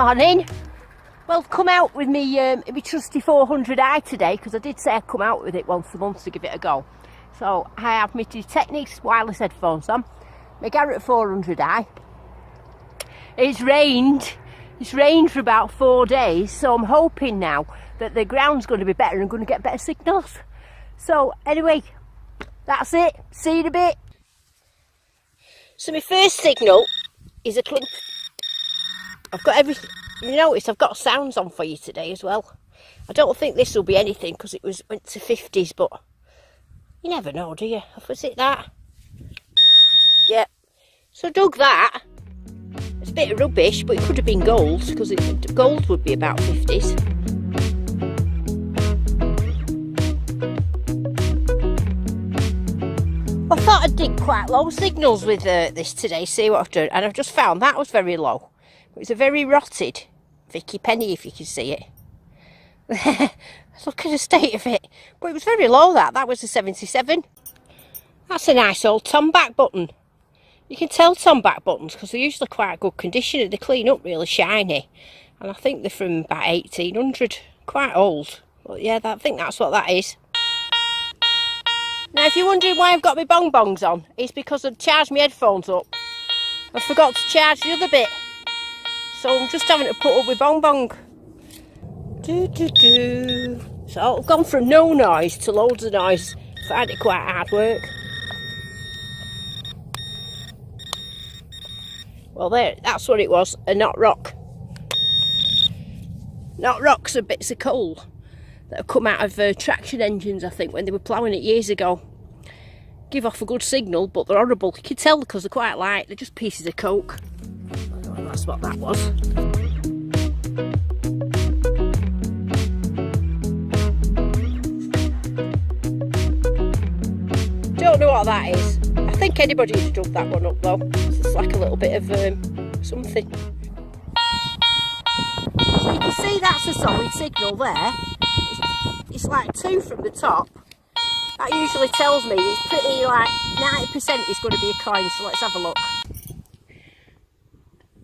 Morning. Well, come out with me, my trusty 400i today, because I did say I'd come out with it once a month to give it a go. So I have my Technics wireless headphones on, my Garrett 400i. It's rained for about 4 days, so I'm hoping now that the ground's going to be better and I'm going to get better signals. So anyway, that's it. See you in a bit. So my first signal is a clink. I've got everything. You notice I've got sounds on for you today as well. I don't think this will be anything because it went to 50s, but you never know, do you? Was it that? Yeah. So I dug that. It's a bit of rubbish, but it could have been gold, because gold would be about 50s. I thought I'd dig quite low signals with this today, see what I've done, and I've just found that was very low. It's a very rotted Vicky Penny, if you can see it. Look at the state of it. But it was very low, that was a 77. That's a nice old tomback button. You can tell tomback buttons because they're usually quite good condition and they clean up really shiny. And I think they're from about 1800, quite old. But yeah, I think that's what that is. Now if you're wondering why I've got my bong bongs on, it's because I've charged my headphones up. I forgot to charge the other bit. So I'm just having to put up with bong bong. So I've gone from no noise to loads of noise. I find it quite hard work. Well there, that's what it was, a knot rock. Knot rocks are bits of coal that have come out of traction engines, I think, when they were ploughing it years ago. Give off a good signal, but they're horrible. You can tell because they're quite light, they're just pieces of coke. That's what that was. Don't know what that is. I think anybody who's dug that one up though. It's like a little bit of something. So you can see that's a solid signal there. It's like 2 from the top. That usually tells me it's pretty like 90% is going to be a coin, so let's have a look.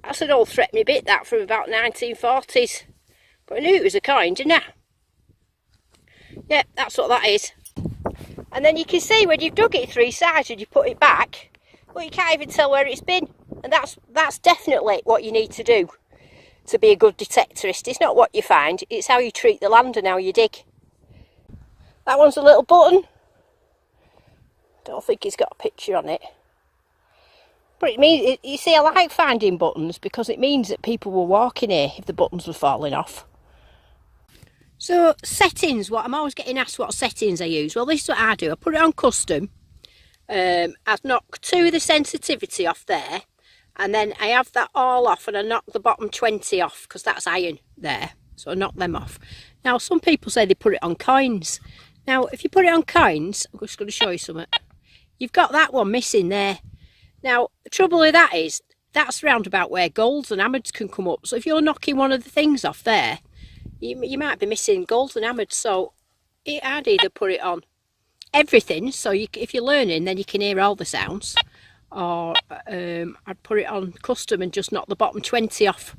That's an old threepenny bit, that, from about 1940s. But I knew it was a coin, didn't I? Yep, that's what that is. And then you can see when you've dug it 3 sides and you put it back, well, you can't even tell where it's been. And that's definitely what you need to do to be a good detectorist. It's not what you find, it's how you treat the land and how you dig. That one's a little button. Don't think it's got a picture on it. But it means, you see, I like finding buttons because it means that people were walking here if the buttons were falling off. So settings, what I'm always getting asked what settings I use. Well, this is what I do. I put it on custom. I've knocked 2 of the sensitivity off there, and then I have that all off and I knock the bottom 20 off because that's iron there. So I knock them off. Now some people say they put it on coins. Now if you put it on coins, I'm just going to show you something. You've got that one missing there. Now, the trouble with that is, that's round about where golds and hammered can come up. So if you're knocking one of the things off there, you might be missing golds and hammered. So I'd either put it on everything, so if you're learning, then you can hear all the sounds. Or I'd put it on custom and just knock the bottom 20 off.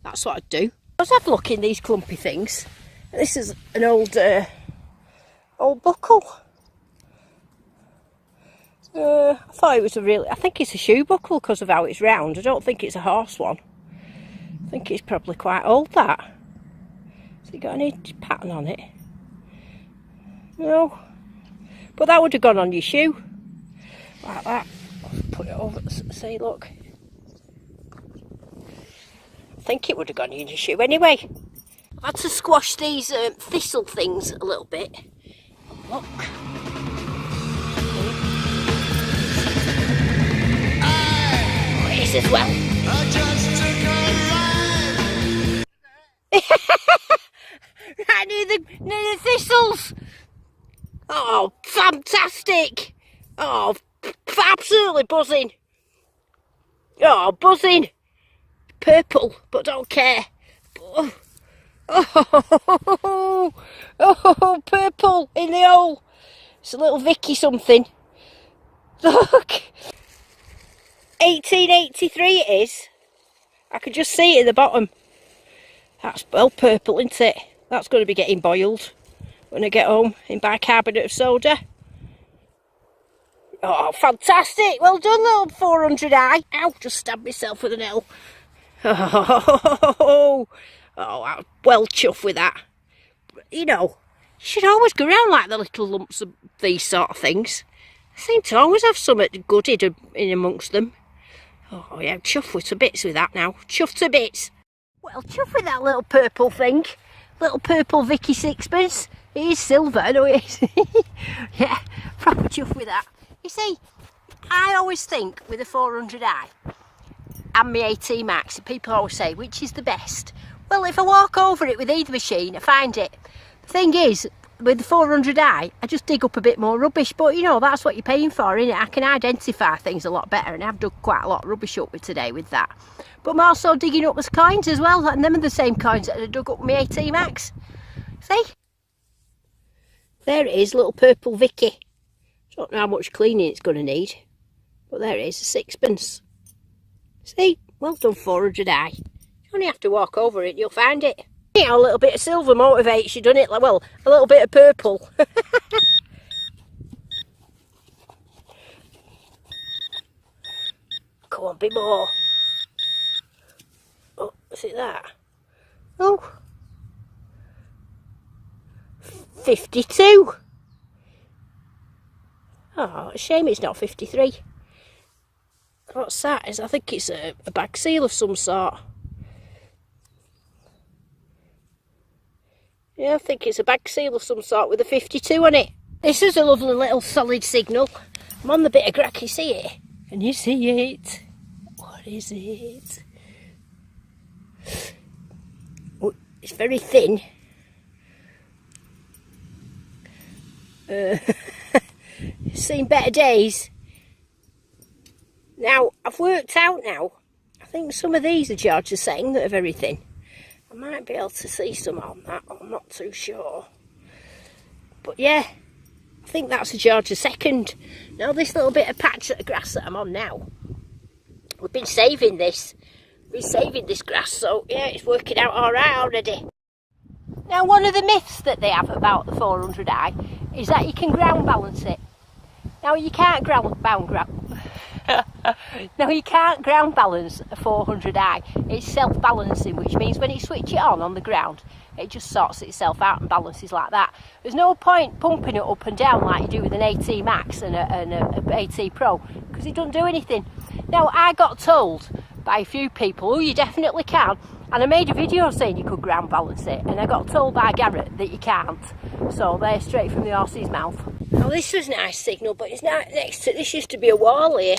That's what I'd do. Let's have a look in these clumpy things. This is an old buckle. I thought it was I think it's a shoe buckle because of how it's round. I don't think it's a horse one. I think it's probably quite old, that. Has it got any pattern on it? No. But that would have gone on your shoe. Like that. I'll put it over and see, look. I think it would have gone in your shoe anyway. I've had to squash these thistle things a little bit. Look. As well. Right near the thistles. Oh, fantastic! Oh, absolutely buzzing. Oh, buzzing. Purple, but don't care. Oh, purple in the hole. It's a little Vicky something. Look. 1883 it is. I could just see it at the bottom. That's well purple, isn't it? That's going to be getting boiled when I get home in bicarbonate of soda. Oh, fantastic! Well done, little 400i. Ow, just stabbed myself with a nail. Oh, I'm well chuffed with that. You know, you should always go around like the little lumps of these sort of things. I seem to always have something good in amongst them. Oh yeah, I'm chuffed with to bits with that now. Chuffed to bits. Well, chuffed with that little purple thing. Little purple Vicky sixpence. It is silver, no it is. Yeah, proper chuffed with that. You see, I always think with a 400i and my AT Max, people always say, which is the best? Well, if I walk over it with either machine, I find it. The thing is, with the 400i, I just dig up a bit more rubbish, but you know, that's what you're paying for, innit? I can identify things a lot better, and I've dug quite a lot of rubbish up with today with that. But I'm also digging up those coins as well, and them are the same coins that I dug up with my AT Max. See? There it is, little purple Vicky. Don't know how much cleaning it's going to need, but there it is, a sixpence. See? Well done, 400i. You only have to walk over it, you'll find it. You know, a little bit of silver motivates you, doesn't it? Well, a little bit of purple. Come on, bit more. Oh, is it that? Oh. 52. Oh, a shame it's not 53. What's that? I think it's a bag seal of some sort. Yeah, I think it's a bag seal of some sort with a 52 on it. This is a lovely little solid signal. I'm on the bit of crack, you see it? Can you see it? What is it? Oh, it's very thin. It's seen better days. Now, I've worked out now, I think some of these are Georgia saying that are very thin. I might be able to see some on that, I'm not too sure. But yeah, I think that's a Georgia second. Now this little bit of patch of grass that I'm on now, we've been saving this. We've been saving this grass, so yeah, it's working out alright already. Now one of the myths that they have about the 400i is that you can ground balance it. Now you can't ground balance a 400i. It's self-balancing, which means when you switch it on the ground, it just sorts itself out and balances like that. There's no point pumping it up and down like you do with an AT Max and a AT Pro, because it doesn't do anything. Now, I got told by a few people, oh, you definitely can, and I made a video saying you could ground balance it, and I got told by Garrett that you can't. So they're straight from the horse's mouth. Now this was a nice signal, but it's not next to, this used to be a wall here.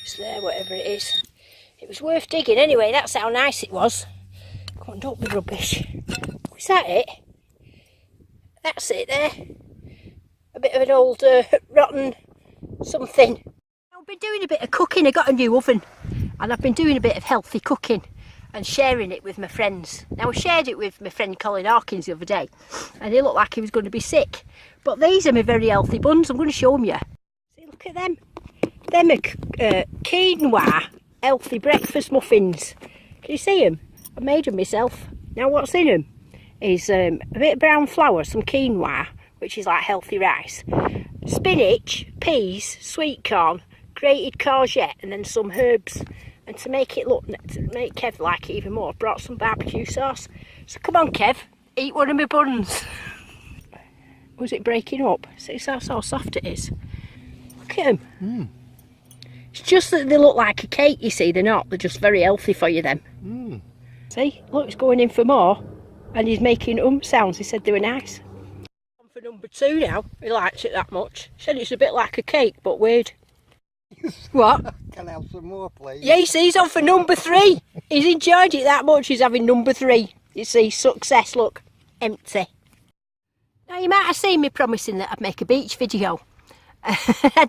It's there, whatever it is. It was worth digging anyway, that's how nice it was. Come on, don't be rubbish. Is that it? That's it there. A bit of an old rotten something. I've been doing a bit of cooking, I got a new oven. And I've been doing a bit of healthy cooking and sharing it with my friends. Now I shared it with my friend Colin Hawkins the other day, and he looked like he was going to be sick. But these are my very healthy buns, I'm going to show them you. See, look at them. Them are quinoa healthy breakfast muffins. Can you see them? I made them myself. Now what's in them is a bit of brown flour, some quinoa, which is like healthy rice, spinach, peas, sweet corn, grated courgette, and then some herbs. And to make it look, to make Kev like it even more, I've brought some barbecue sauce. So come on, Kev, eat one of my buns. Was it breaking up? See how soft it is? Look at them. It's just that they look like a cake, you see, they're not. They're just very healthy for you, them. See, look, he's going in for more. And he's making sounds, he said they were nice. On for number 2 now, he likes it that much. He said it's a bit like a cake, but weird. What? Can I have some more, please? Yeah, you see, he's on for number 3. He's enjoyed it that much, he's having number 3. You see, success, look, empty. Now, you might have seen me promising that I'd make a beach video. I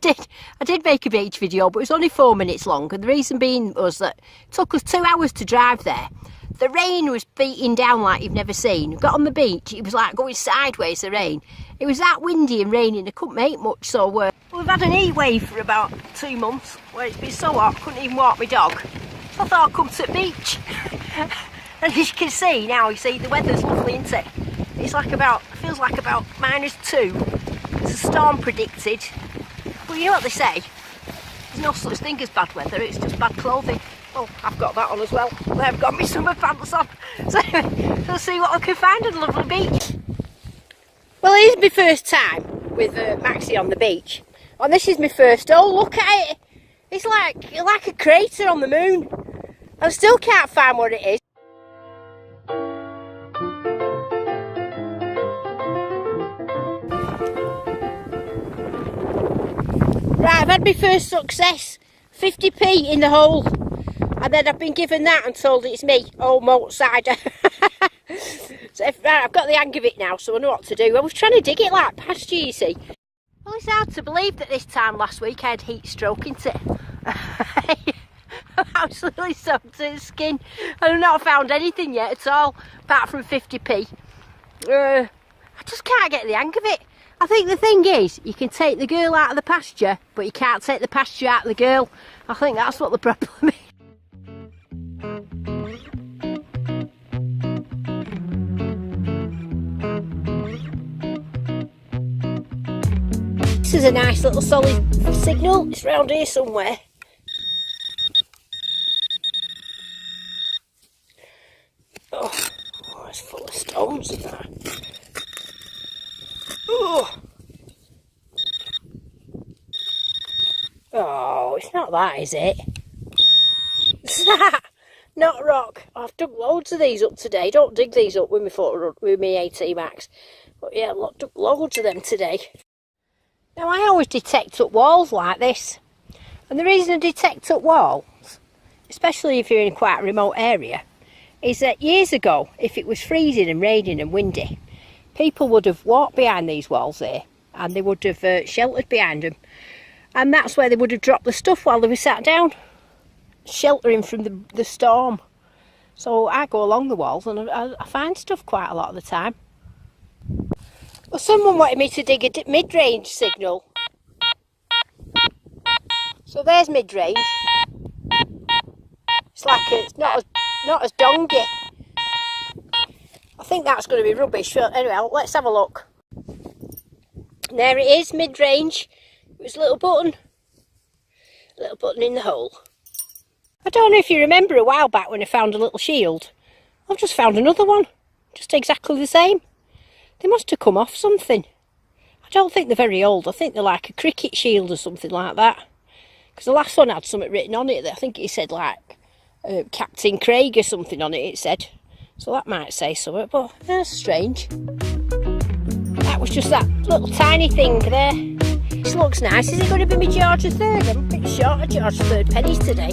did make a beach video, but it was only 4 minutes long, and the reason being was that it took us 2 hours to drive there. The rain was beating down like you've never seen. Got on the beach, it was like going sideways, the rain. It was that windy and raining, I couldn't make much, so we've had an heat wave for about 2 months, where it's been so hot, I couldn't even walk my dog. So I thought I'd come to the beach. And as you can see now, you see the weather's lovely, isn't it? It's like feels like about -2. There's a storm predicted. Well, you know what they say? There's no such thing as bad weather, it's just bad clothing. Well, I've got that on as well. I've got my summer pants on. So we'll see what I can find at a lovely beach. Well, it is my first time with Maxie on the beach. And this is my first. Oh, look at it. It's like a crater on the moon. I still can't find what it is. Right, I've had my first success. 50p in the hole. And then I've been given that and told it's me. Oh, malt cider. So right, I've got the hang of it now, so I know what to do. I was trying to dig it like past you see. Well, it's hard to believe that this time last week I had heat stroke, isn't it? I'm absolutely soaked to the skin. I've not found anything yet at all, apart from 50p. I just can't get the hang of it. I think the thing is, you can take the girl out of the pasture, but you can't take the pasture out of the girl. I think that's what the problem is. This is a nice little solid signal. It's round here somewhere. Oh, it's full of stones and that. Oh, it's not that, is it? It's that, not rock. I've dug loads of these up today. Don't dig these up with my AT Max. But yeah, I've dug loads of them today. Now, I always detect up walls like this. And the reason I detect up walls, especially if you're in quite a remote area, is that years ago, if it was freezing and raining and windy, people would have walked behind these walls here and they would have sheltered behind them. And that's where they would have dropped the stuff while they were sat down, sheltering from the storm. So I go along the walls and I find stuff quite a lot of the time. Well, someone wanted me to dig a mid-range signal. So there's mid-range. It's like it's not as dongy. I think that's going to be rubbish. Anyway, let's have a look. There it is, mid-range. It was a little button in the hole. I don't know if you remember a while back when I found a little shield. I've just found another one, just exactly the same. They must have come off something. I don't think they're very old. I think they're like a cricket shield or something like that. Because the last one had something written on it. I think it said like Captain Craig or something on it, it said. So that might say something, but that's strange. That was just that little tiny thing there. This looks nice. Is it going to be my George III? I'm a bit short of George III pennies today.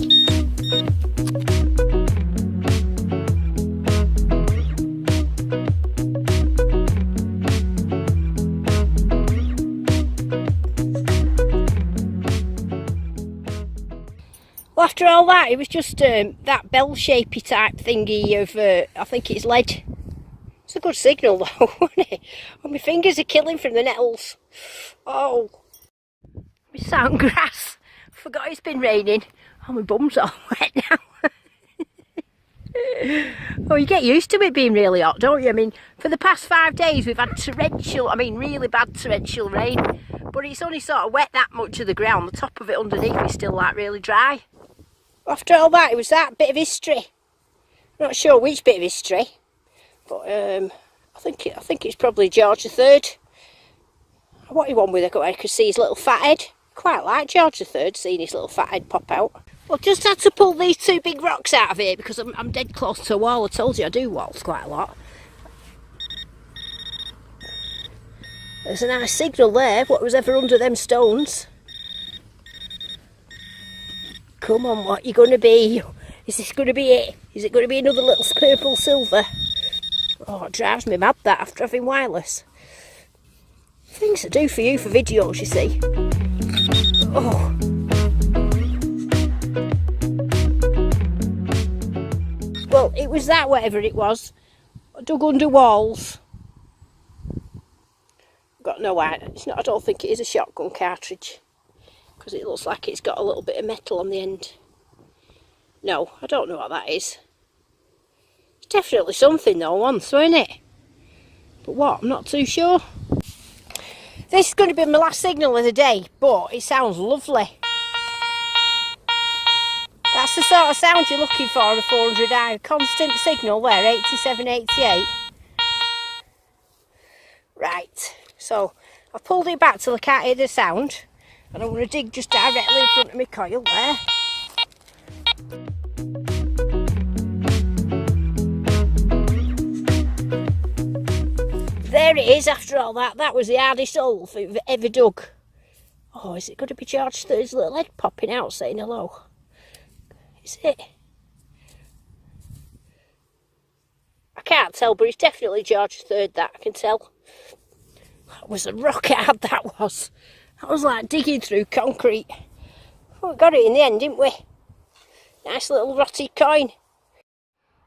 Well, after all that, it was just that bell-shapey type thingy of, I think it's lead. It's a good signal though, wasn't it? Oh, my fingers are killing from the nettles. Oh, my sound grass. Forgot it's been raining. Oh, my bum's all wet now. Oh, you get used to it being really hot, don't you? I mean, for the past 5 days we've had torrential, really bad torrential rain. But it's only sort of wet that much of the ground. The top of it underneath is still like really dry. After all that, it was that bit of history. Not sure which bit of history, but I think it's probably George III. What he won with I could see his little fat head. Quite like George III, seeing his little fat head pop out. Well, just had to pull these two big rocks out of here because I'm dead close to a wall. I told you I do waltz quite a lot. There's a nice signal there. What was ever under them stones? Come on, what you going to be? Is this going to be it? Is it going to be another little purple silver? Oh, it drives me mad that after having wireless. Things to do for you for videos, you see. Oh. Well, it was that, whatever it was. I dug under walls. Got no idea. It's not. I don't think it is a shotgun cartridge. Because it looks like it's got a little bit of metal on the end. No, I don't know what that is. It's definitely something though once, isn't it? But what? I'm not too sure. This is going to be my last signal of the day, but it sounds lovely. That's the sort of sound you're looking for on a 400i. Constant signal there, 87, 88. Right, so I've pulled it back till I can't hear the sound. And I'm going to dig just directly in front of my coil there. There it is after all that. That was the hardest hole I've ever dug. Oh, is it going to be George Third's little head popping out saying hello? Is it? I can't tell, but it's definitely George Third, that I can tell. That was a rocket hard, that was. That was like digging through concrete. Well, we got it in the end, didn't we? Nice little rotted coin.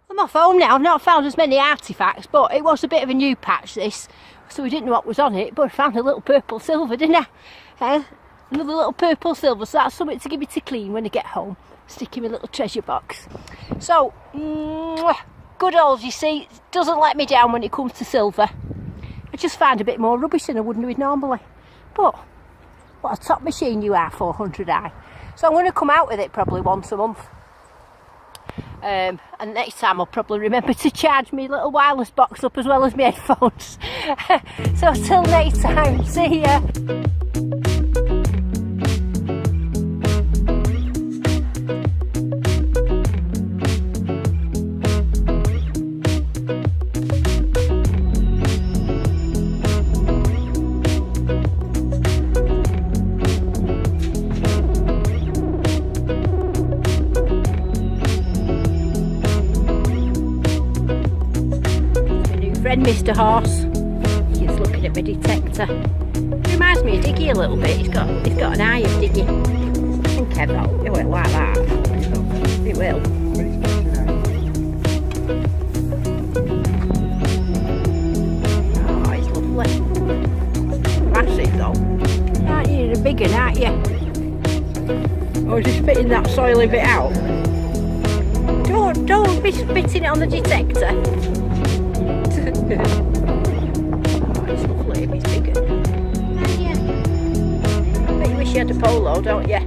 I'm off home now. I've not found as many artefacts, but it was a bit of a new patch, this. So we didn't know what was on it, but I found a little purple silver, didn't I? Another little purple silver, so that's something to give me to clean when I get home. Stick in my little treasure box. So, good old, you see, doesn't let me down when it comes to silver. I just find a bit more rubbish than I would do normally. But, what a top machine you are, 400i. So I'm going to come out with it probably once a month. And next time I'll probably remember to charge my little wireless box up as well as my headphones. So till next time, see ya. Friend Mr. Horse, he's looking at my detector. Reminds me of Diggy a little bit. He's got an eye of Diggy. I think it will like that. It will. Oh, it's lovely. Massive though. Aren't you? You're a big one, aren't you? Or just spitting that soily bit out. Don't be spitting it on the detector. Oh, it's lovely, it's bigger. Yeah. I bet you wish you had a polo, don't you?